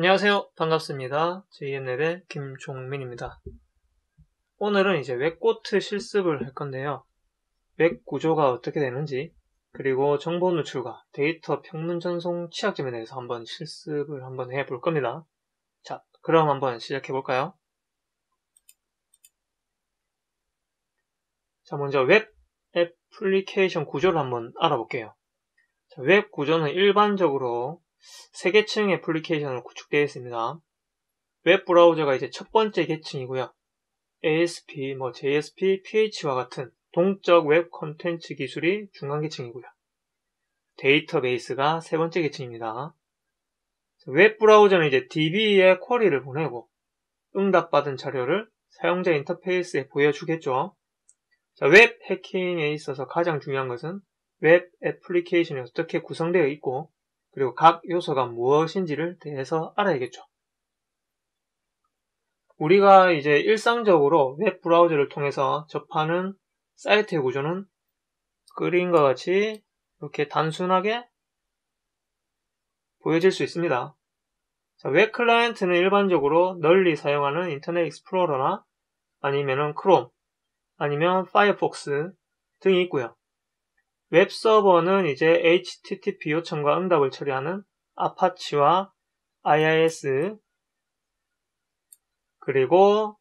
안녕하세요. 반갑습니다. JML의 김종민입니다. 오늘은 이제 웹코트 실습을 할 건데요. 웹 구조가 어떻게 되는지, 그리고 정보 누출과 데이터 평면 전송 취약점에 대해서 한번 실습을 한번 해볼 겁니다. 자, 그럼 한번 시작해 볼까요? 자, 먼저 웹 애플리케이션 구조를 한번 알아볼게요. 자, 웹 구조는 일반적으로 3계층 애플리케이션으로 구축되어 있습니다. 웹 브라우저가 이제 첫 번째 계층이고요. ASP, JSP, PH와 같은 동적 웹 콘텐츠 기술이 중간 계층이고요. 데이터베이스가 세 번째 계층입니다. 웹 브라우저는 이제 DB에 쿼리를 보내고 응답받은 자료를 사용자 인터페이스에 보여주겠죠. 자, 웹 해킹에 있어서 가장 중요한 것은 웹 애플리케이션이 어떻게 구성되어 있고 그리고 각 요소가 무엇인지를 대해서 알아야겠죠. 우리가 이제 일상적으로 웹 브라우저를 통해서 접하는 사이트의 구조는 그림과 같이 이렇게 단순하게 보여질 수 있습니다. 자, 웹 클라이언트는 일반적으로 널리 사용하는 인터넷 익스플로러나 아니면은 크롬, 아니면 파이어폭스 등이 있고요. 웹 서버는 이제 HTTP 요청과 응답을 처리하는 아파치와 IIS, 그리고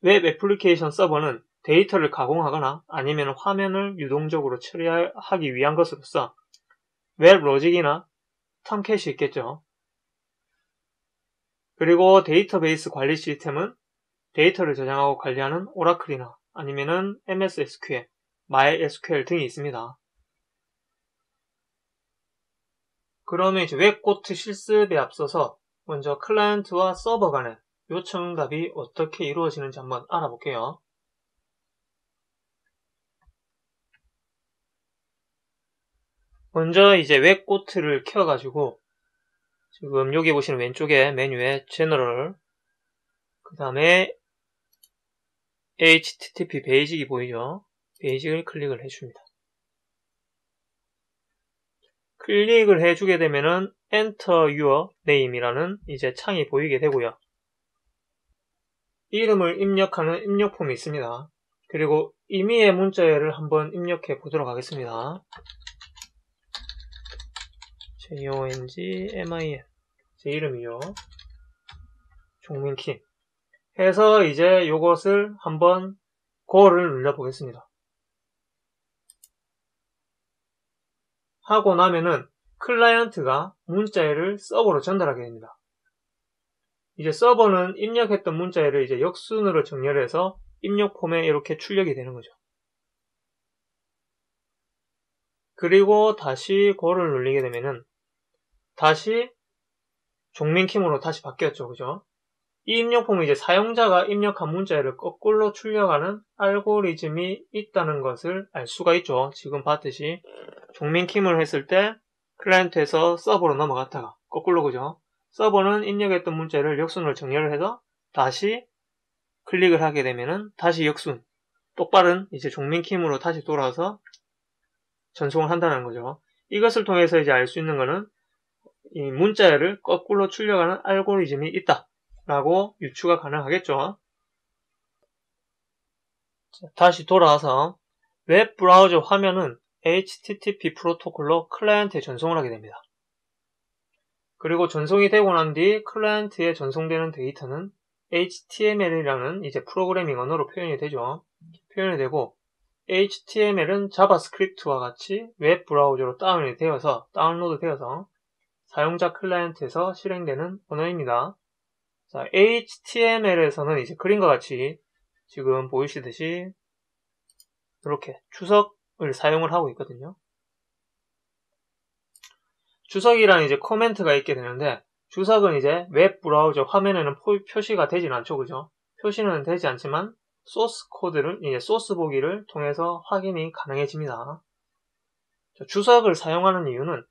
웹 애플리케이션 서버는 데이터를 가공하거나 아니면 화면을 유동적으로 처리하기 위한 것으로서 웹 로직이나 탐캣이 있겠죠. 그리고 데이터베이스 관리 시스템은 데이터를 저장하고 관리하는 오라클이나 아니면은 MS SQL, MySQL 등이 있습니다. 그러면 이제 웹코트 실습에 앞서서 먼저 클라이언트와 서버 간의 요청 응답이 어떻게 이루어지는지 한번 알아볼게요. 먼저 이제 웹코트를 켜가지고 지금 여기 보시는 왼쪽에 메뉴에 제너럴, 그 다음에 HTTP 베이직이 보이죠? 베이직을 클릭을 해줍니다. 클릭을 해주게 되면은 Enter Your Name이라는 이제 창이 보이게 되고요. 이름을 입력하는 입력 폼이 있습니다. 그리고 임의의 문자열을 한번 입력해 보도록 하겠습니다. JONGMIN 제 이름이요. 종민킴 해서 이제 요것을 한번 고를 눌러 보겠습니다. 하고 나면은 클라이언트가 문자열을 서버로 전달하게 됩니다. 이제 서버는 입력했던 문자열을 이제 역순으로 정렬해서 입력 폼에 이렇게 출력이 되는 거죠. 그리고 다시 고를 누르게 되면은 다시 종민킴으로 다시 바뀌었죠. 그죠? 이 입력 폼은 이제 사용자가 입력한 문자열을 거꾸로 출력하는 알고리즘이 있다는 것을 알 수가 있죠. 지금 봤듯이 종민킴을 했을 때 클라이언트에서 서버로 넘어갔다가 거꾸로, 그죠? 서버는 입력했던 문자를 역순으로 정렬을 해서 다시 클릭을 하게 되면은 다시 역순, 똑바른 이제 종민킴으로 다시 돌아와서 전송을 한다는 거죠. 이것을 통해서 이제 알 수 있는 거는 이 문자열을 거꾸로 출력하는 알고리즘이 있다 라고 유추가 가능하겠죠. 다시 돌아와서 웹 브라우저 화면은 HTTP 프로토콜로 클라이언트에 전송을 하게 됩니다. 그리고 전송이 되고 난 뒤 클라이언트에 전송되는 데이터는 HTML이라는 이제 프로그래밍 언어로 표현이 되죠. 표현이 되고 HTML은 자바스크립트와 같이 웹 브라우저로 다운로드 되어서 사용자 클라이언트에서 실행되는 언어입니다. 자, HTML에서는 이제 그림과 같이 지금 보이시듯이 이렇게 추석을 사용을 하고 있거든요. 추석이란 이제 코멘트가 있게 되는데 추석은 이제 웹 브라우저 화면에는 표시가 되진 않죠. 그죠? 표시는 되지 않지만 소스 코드를, 이제 소스 보기를 통해서 확인이 가능해집니다. 추석을 사용하는 이유는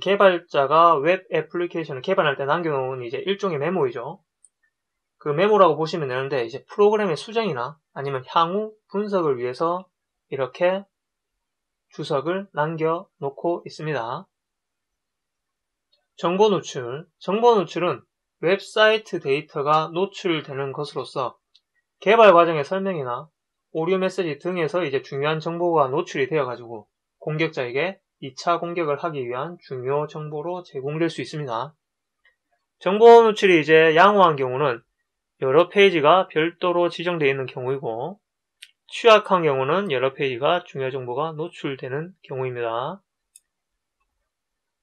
개발자가 웹 애플리케이션을 개발할 때 남겨놓은 이제 일종의 메모이죠. 그 메모라고 보시면 되는데 이제 프로그램의 수정이나 아니면 향후 분석을 위해서 이렇게 주석을 남겨놓고 있습니다. 정보 노출. 정보 노출은 웹사이트 데이터가 노출되는 것으로서 개발 과정의 설명이나 오류 메시지 등에서 이제 중요한 정보가 노출이 되어가지고 공격자에게 2차 공격을 하기 위한 중요 정보로 제공될 수 있습니다. 정보 노출이 이제 양호한 경우는 여러 페이지가 별도로 지정되어 있는 경우이고, 취약한 경우는 여러 페이지가 중요 정보가 노출되는 경우입니다.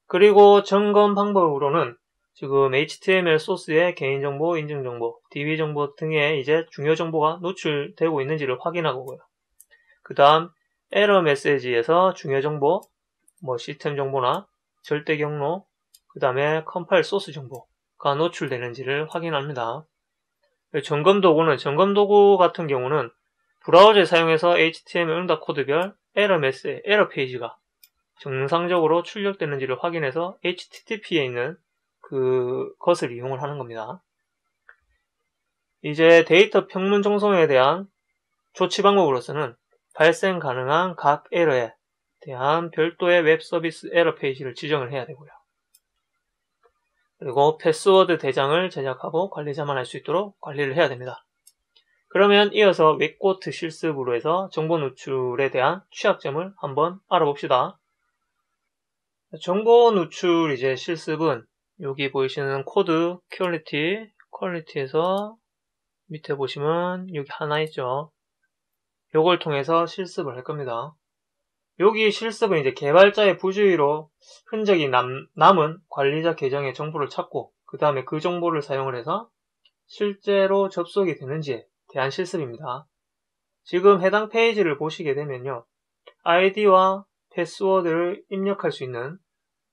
그리고 점검 방법으로는 지금 HTML 소스의 개인정보, 인증정보, DB 정보 등의 이제 중요 정보가 노출되고 있는지를 확인하고요. 그 다음 에러 메시지에서 중요 정보, 시스템 정보나 절대 경로, 그 다음에 컴파일 소스 정보가 노출되는지를 확인합니다. 점검 도구는, 점검 도구 같은 경우는 브라우저에 사용해서 HTML 응답 코드별 에러 메시지, 에러 페이지가 정상적으로 출력되는지를 확인해서 HTTP에 있는 그것을 이용을 하는 겁니다. 이제 데이터 평문 정성에 대한 조치 방법으로서는 발생 가능한 각 에러에 대한 별도의 웹 서비스 에러 페이지를 지정을 해야 되고요. 그리고 패스워드 대장을 제작하고 관리자만 할 수 있도록 관리를 해야 됩니다. 그러면 이어서 웹코트 실습으로 해서 정보 노출에 대한 취약점을 한번 알아봅시다. 정보 노출 이제 실습은 여기 보이시는 코드 퀄리티에서 밑에 보시면 여기 하나 있죠. 요걸 통해서 실습을 할 겁니다. 여기 실습은 이제 개발자의 부주의로 흔적이 남은 관리자 계정의 정보를 찾고 그 다음에 그 정보를 사용을 해서 실제로 접속이 되는지에 대한 실습입니다. 지금 해당 페이지를 보시게 되면요. 아이디와 패스워드를 입력할 수 있는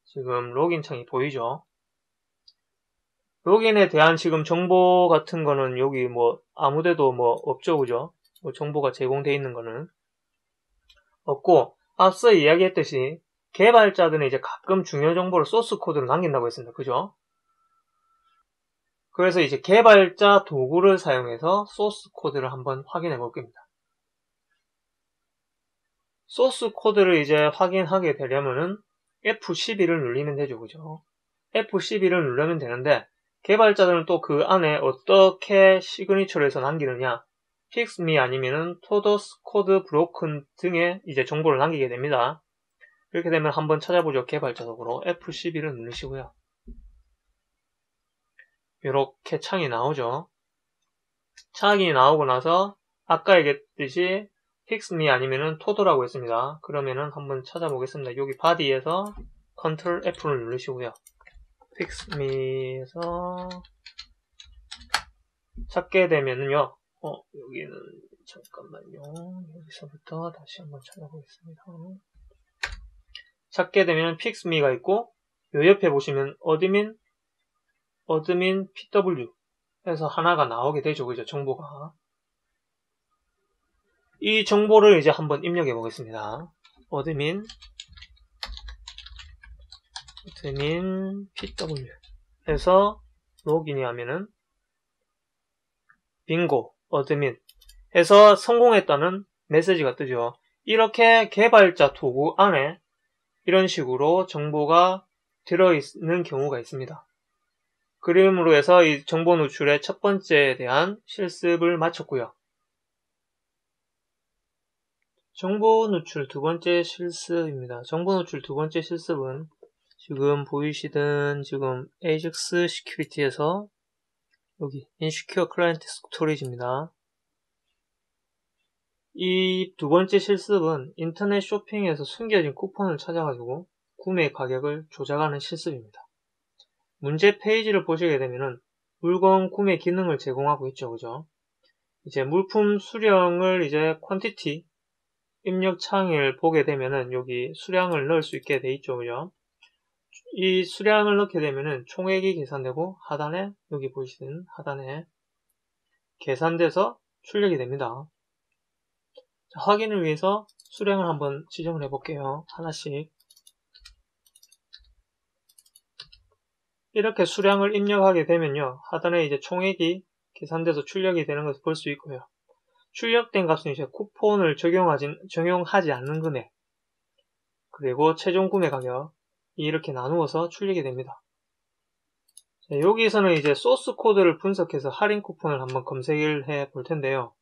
지금 로긴 창이 보이죠. 로긴에 대한 지금 정보 같은 거는 여기 아무데도 없죠, 그죠? 정보가 제공되어 있는 거는 없고, 앞서 이야기했듯이 개발자들은 이제 가끔 중요 정보를 소스 코드로 남긴다고 했습니다. 그죠? 그래서 이제 개발자 도구를 사용해서 소스 코드를 한번 확인해 볼 겁니다. 소스 코드를 이제 확인하게 되려면은 F12를 누르면 되죠. 그죠? F12를 누르면 되는데, 개발자들은 또 그 안에 어떻게 시그니처를 해서 남기느냐, fix me 아니면은 todos code broken 등의 이제 정보를 남기게 됩니다. 이렇게 되면 한번 찾아보죠. 개발자 도구로 F12를 누르시고요. 이렇게 창이 나오죠. 창이 나오고 나서 아까 얘기했듯이 fix me 아니면은 todo라고 했습니다. 그러면은 한번 찾아보겠습니다. 여기 body에서 Ctrl F를 누르시고요. fix me에서 찾게 되면은요. 여기는 잠깐만요. 여기서부터 다시 한번 찾아보겠습니다. 찾게 되면 fix me가 있고 요 옆에 보시면 admin pw 해서 하나가 나오게 되죠. 그죠? 정보가. 이 정보를 이제 한번 입력해 보겠습니다. admin pw 해서 로그인이 하면은 빙고 admin 해서 성공했다는 메시지가 뜨죠. 이렇게 개발자 도구 안에 이런 식으로 정보가 들어있는 경우가 있습니다. 그림으로 해서 이 정보 노출의 첫 번째에 대한 실습을 마쳤고요. 정보 노출 두 번째 실습입니다. 정보 노출 두 번째 실습은 지금 보이시던 지금 AJAX 시큐리티에서 여기 Insecure Client Storage입니다. 이 두 번째 실습은 인터넷 쇼핑에서 숨겨진 쿠폰을 찾아가지고 구매 가격을 조작하는 실습입니다. 문제 페이지를 보시게 되면은 물건 구매 기능을 제공하고 있죠. 그죠? 이제 물품 수량을 이제 퀀티티 입력 창을 보게 되면은 여기 수량을 넣을 수 있게 돼 있죠. 그죠? 이 수량을 넣게 되면은 총액이 계산되고 하단에 여기 보시는 하단에 계산돼서 출력이 됩니다. 자, 확인을 위해서 수량을 한번 지정을 해 볼게요. 하나씩. 이렇게 수량을 입력하게 되면요. 하단에 이제 총액이 계산돼서 출력이 되는 것을 볼 수 있고요. 출력된 값은 이제 쿠폰을 적용하지 않는 금액, 그리고 최종 구매 가격, 이렇게 나누어서 출력이 됩니다. 여기서는 이제 소스 코드를 분석해서 할인 쿠폰을 한번 검색을 해 볼 텐데요.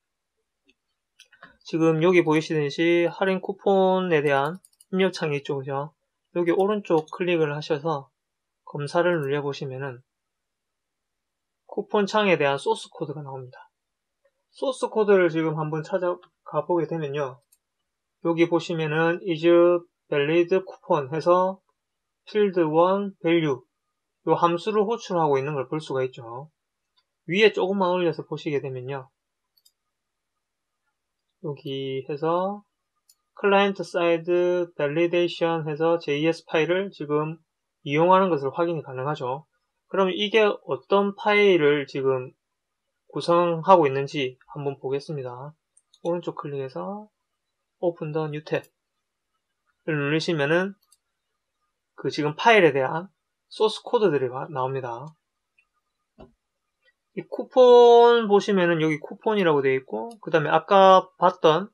지금 여기 보이시듯이 할인 쿠폰에 대한 입력창이 있죠, 그죠? 여기 오른쪽 클릭을 하셔서 검사를 눌러보시면은 쿠폰 창에 대한 소스 코드가 나옵니다. 소스 코드를 지금 한번 찾아가 보게 되면요. 여기 보시면은 is valid 쿠폰 해서 field 1 value 이 함수를 호출하고 있는 걸 볼 수가 있죠. 위에 조금만 올려서 보시게 되면요. 여기 해서 클라이언트 사이드 밸리데이션 해서 JS 파일을 지금 이용하는 것을 확인이 가능하죠. 그럼 이게 어떤 파일을 지금 구성하고 있는지 한번 보겠습니다. 오른쪽 클릭해서 Open the New tab을 누르시면은 그 지금 파일에 대한 소스 코드들이 나옵니다. 이 쿠폰 보시면은 여기 쿠폰이라고 되어 있고, 그 다음에 아까 봤던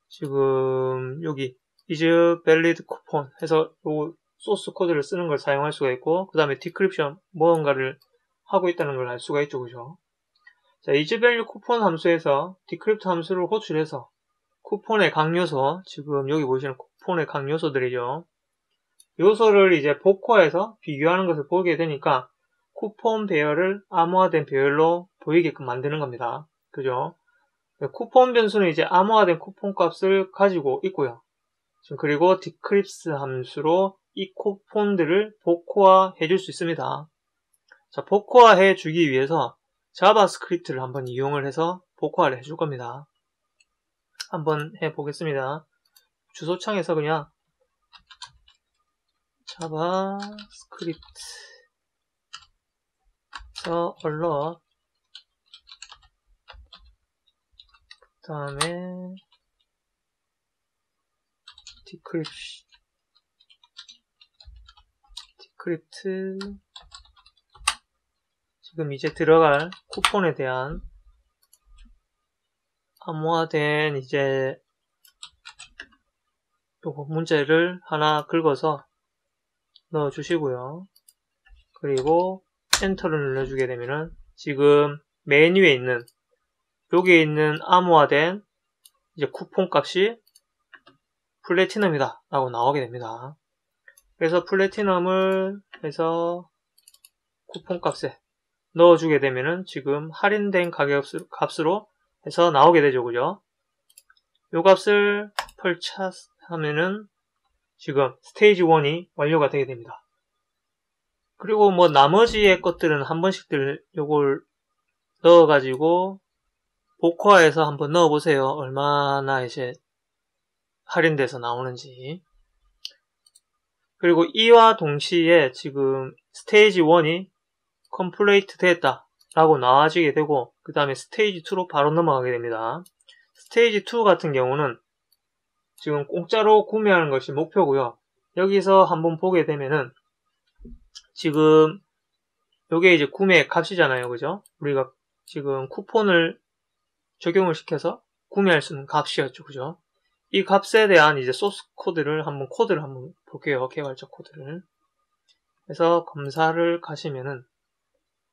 지금 여기 is valid 쿠폰 해서 요 소스 코드를 쓰는 걸 사용할 수가 있고, 그 다음에 디크립션 무언가를 하고 있다는 걸 알 수가 있죠, 그죠? 자, is valid 쿠폰 함수에서 디크립트 함수를 호출해서 쿠폰의 각 요소, 지금 여기 보시는 쿠폰의 각 요소들이죠. 요소를 이제 복호해서 비교하는 것을 보게 되니까 쿠폰 배열을 암호화된 배열로 보이게끔 만드는 겁니다. 그죠? 쿠폰 변수는 이제 암호화된 쿠폰 값을 가지고 있고요. 지금 그리고 디크립스 함수로 이 쿠폰들을 복호화 해줄 수 있습니다. 자, 복호화 해주기 위해서 자바스크립트를 한번 이용을 해서 복호화를 해줄 겁니다. 한번 해보겠습니다. 주소창에서 그냥 자바스크립트에서 alert 그 다음에 디크립트 지금 이제 들어갈 쿠폰에 대한 암호화된 이제 요거 문제를 하나 긁어서 넣어 주시고요. 그리고 엔터를 눌러주게 되면은 지금 메뉴에 있는 여기에 있는 암호화된 이제 쿠폰 값이 플래티넘이다 라고 나오게 됩니다. 그래서 플래티넘을 해서 쿠폰 값에 넣어주게 되면은 지금 할인된 값으로 해서 나오게 되죠, 그죠? 요 값을 펼쳐하면은 지금 스테이지 1이 완료가 되게 됩니다. 그리고 뭐 나머지의 것들은 한 번씩들 요걸 넣어가지고 복화해서 한번 넣어보세요. 얼마나 이제 할인돼서 나오는지. 그리고 이와 동시에 지금 스테이지 1이 컴플레이트 됐다 라고 나와지게 되고 그 다음에 스테이지 2로 바로 넘어가게 됩니다. 스테이지 2 같은 경우는 지금 공짜로 구매하는 것이 목표고요. 여기서 한번 보게 되면은 지금 요게 이제 구매 값이잖아요, 그죠? 우리가 지금 쿠폰을 적용을 시켜서 구매할 수 있는 값이었죠, 그죠? 이 값에 대한 이제 소스 코드를 한번 볼게요. 개발자 코드를. 그래서 검사를 가시면은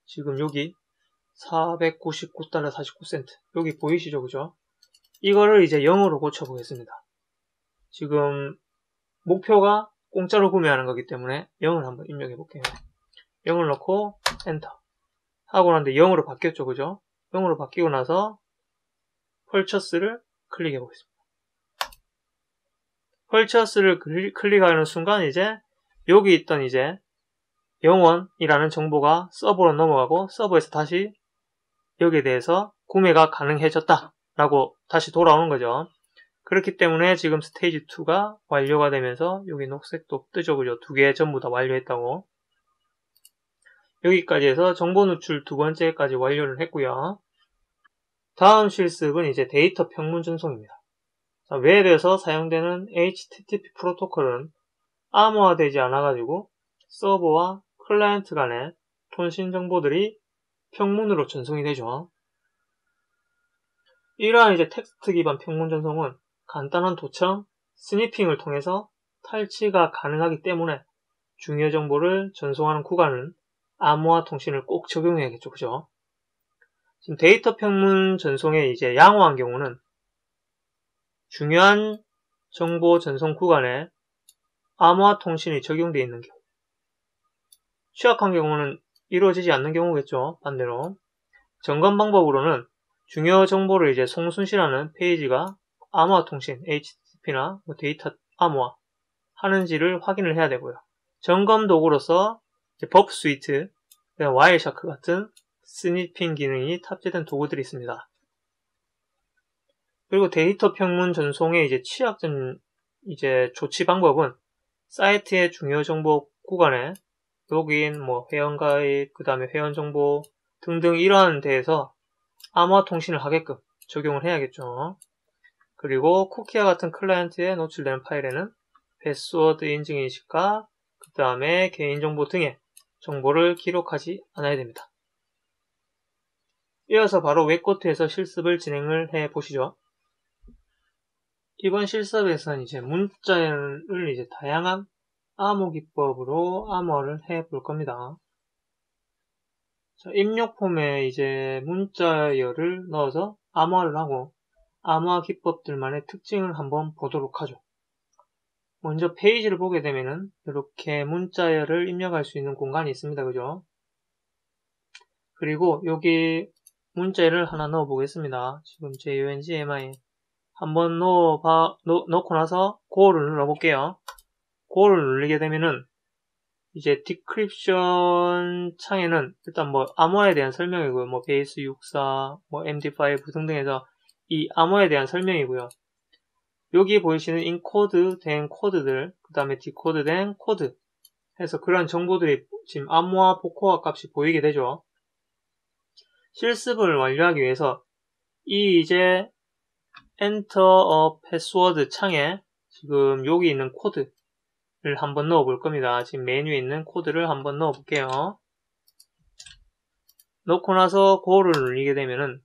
지금 여기 499달러 49센트 여기 보이시죠, 그죠? 이거를 이제 0으로 고쳐보겠습니다. 지금 목표가 공짜로 구매하는 거기 때문에 0을 한번 입력해 볼게요. 0을 넣고 엔터 하고 나는데 0으로 바뀌었죠, 그죠? 0으로 바뀌고 나서 펄처스를 클릭해 보겠습니다. 펄처스를 클릭하는 순간 이제 여기 있던 이제 0원이라는 정보가 서버로 넘어가고 서버에서 다시 여기에 대해서 구매가 가능해졌다 라고 다시 돌아오는 거죠. 그렇기 때문에 지금 스테이지 2가 완료가 되면서 여기 녹색도 뜨죠, 그죠? 두 개 전부 다 완료했다고. 여기까지 해서 정보 누출 두 번째까지 완료를 했고요. 다음 실습은 이제 데이터 평문 전송입니다. 자, 웹에서 사용되는 HTTP 프로토콜은 암호화되지 않아가지고 서버와 클라이언트 간의 통신 정보들이 평문으로 전송이 되죠. 이러한 이제 텍스트 기반 평문 전송은 간단한 도청, 스니핑을 통해서 탈취가 가능하기 때문에 중요 정보를 전송하는 구간은 암호화 통신을 꼭 적용해야겠죠. 그죠? 지금 데이터 평문 전송의 이제 양호한 경우는 중요한 정보 전송 구간에 암호화 통신이 적용되어 있는 경우, 취약한 경우는 이루어지지 않는 경우겠죠. 반대로 점검 방법으로는 중요 정보를 이제 송순실하는 페이지가 암호화 통신 HTTP나 데이터 암호화 하는지를 확인을 해야 되고요. 점검 도구로서 버프 스위트, 와일샤크 같은 스니핑 기능이 탑재된 도구들이 있습니다. 그리고 데이터 평문 전송의 이제 취약점 조치 방법은 사이트의 중요 정보 구간에 로그인, 회원가입, 그 다음에 회원 정보 등등 이러한 데에서 암호화 통신을 하게끔 적용을 해야겠죠. 그리고 쿠키와 같은 클라이언트에 노출되는 파일에는 패스워드 인증 인식과 그 다음에 개인정보 등의 정보를 기록하지 않아야 됩니다. 이어서 바로 웹코트에서 실습을 진행을 해 보시죠. 이번 실습에서는 이제 문자를 다양한 암호 기법으로 암호화를 해 볼 겁니다. 자, 입력 폼에 이제 문자열을 넣어서 암호화를 하고 암호화 기법들만의 특징을 한번 보도록 하죠. 먼저 페이지를 보게 되면은 이렇게 문자열을 입력할 수 있는 공간이 있습니다. 그죠? 그리고 여기 문자열을 하나 넣어 보겠습니다. 지금 JONGMI 한번 넣고 나서 고를 눌러 볼게요. 고를 누르게 되면은 이제 디크립션 창에는 일단 암호화에 대한 설명이고요. 베이스 64, MD5 등등해서 이 암호화에 대한 설명이고요. 여기 보이시는 인코드 된 코드들, 그 다음에 디코드 된 코드 해서 그런 정보들이 지금 암호화 복호화 값이 보이게 되죠. 실습을 완료하기 위해서 이 이제 엔터 패스워드 창에 지금 여기 있는 코드를 한번 넣어 볼 겁니다. 지금 메뉴에 있는 코드를 한번 넣어 볼게요. 넣고 나서 고를 누르게 되면은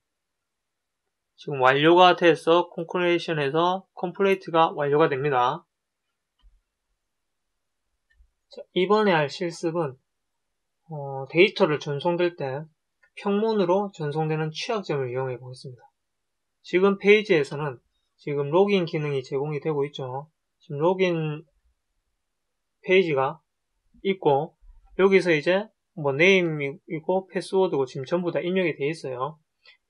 지금 완료가 돼서 콘크레이션에서 컴플레이트가 완료가 됩니다. 자, 이번에 할 실습은 데이터를 전송될 때 평문으로 전송되는 취약점을 이용해 보겠습니다. 지금 페이지에서는 지금 로그인 기능이 제공이 되고 있죠. 지금 로그인 페이지가 있고 여기서 이제 네임이고 패스워드고 지금 전부 다 입력이 되어 있어요.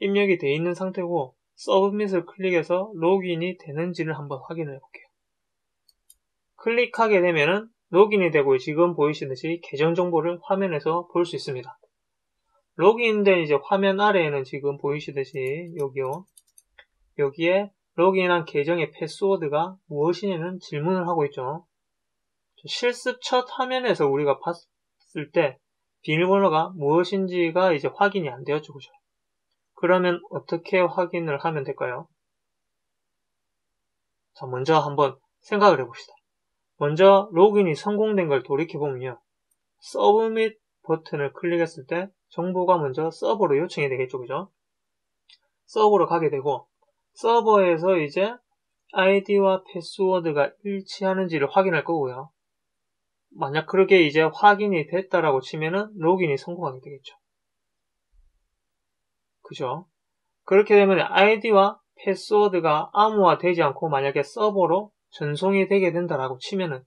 입력이 되어 있는 상태고 서브밋을 클릭해서 로그인이 되는지를 한번 확인해 볼게요. 클릭하게 되면은 로그인이 되고 지금 보이시듯이 계정 정보를 화면에서 볼 수 있습니다. 로그인된 이제 화면 아래에는 지금 보이시듯이 여기에 로그인한 계정의 패스워드가 무엇이냐는 질문을 하고 있죠. 실습 첫 화면에서 우리가 봤을 때 비밀번호가 무엇인지가 이제 확인이 안 되었죠. 그죠? 그러면 어떻게 확인을 하면 될까요? 자, 먼저 한번 생각을 해봅시다. 먼저 로그인이 성공된 걸 돌이켜보면요. 서브밋 버튼을 클릭했을 때 정보가 먼저 서버로 요청이 되겠죠. 그죠? 서버로 가게 되고 서버에서 이제 아이디와 패스워드가 일치하는지를 확인할 거고요. 만약 그렇게 이제 확인이 됐다라고 치면은 로그인이 성공하게 되겠죠. 그죠? 그렇게 되면 아이디와 패스워드가 암호화 되지 않고 만약에 서버로 전송이 되게 된다라고 치면은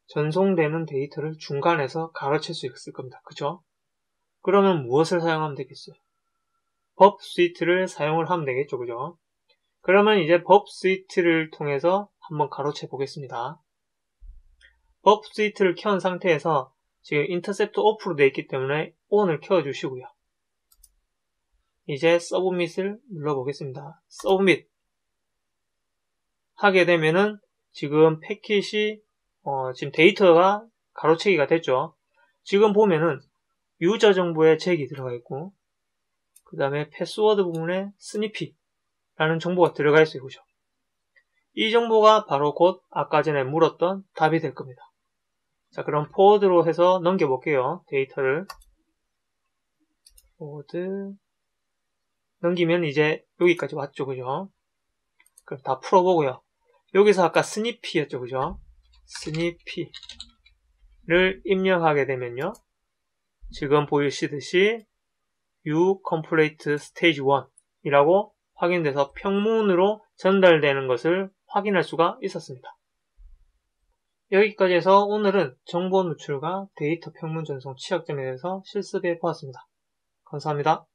전송되는 데이터를 중간에서 가로챌 수 있을 겁니다. 그죠? 그러면 무엇을 사용하면 되겠어요? 법 스위트를 사용을 하면 되겠죠. 그죠? 그러면 이제 법 스위트를 통해서 한번 가로채 보겠습니다. 법 스위트를 켠 상태에서 지금 인터셉트 오프로 되어 있기 때문에 ON을 켜주시고요. 이제 서브밋을 눌러보겠습니다. 서브밋 하게 되면은 지금 패킷이 지금 데이터가 가로채기가 됐죠. 지금 보면은 유저 정보에 잭이 들어가 있고 그 다음에 패스워드 부분에 스니피라는 정보가 들어가 있어요. 그죠? 이 정보가 바로 곧 아까 전에 물었던 답이 될 겁니다. 자, 그럼 포워드로 해서 넘겨볼게요. 데이터를 포워드 넘기면 이제 여기까지 왔죠. 그죠? 그럼 다 풀어보고요. 여기서 아까 스니피였죠. 그죠? 스니피를 입력하게 되면요. 지금 보이시듯이 You complete stage 1 이라고 확인돼서 평문으로 전달되는 것을 확인할 수가 있었습니다. 여기까지 해서 오늘은 정보 누출과 데이터 평문 전송 취약점에 대해서 실습해 보았습니다. 감사합니다.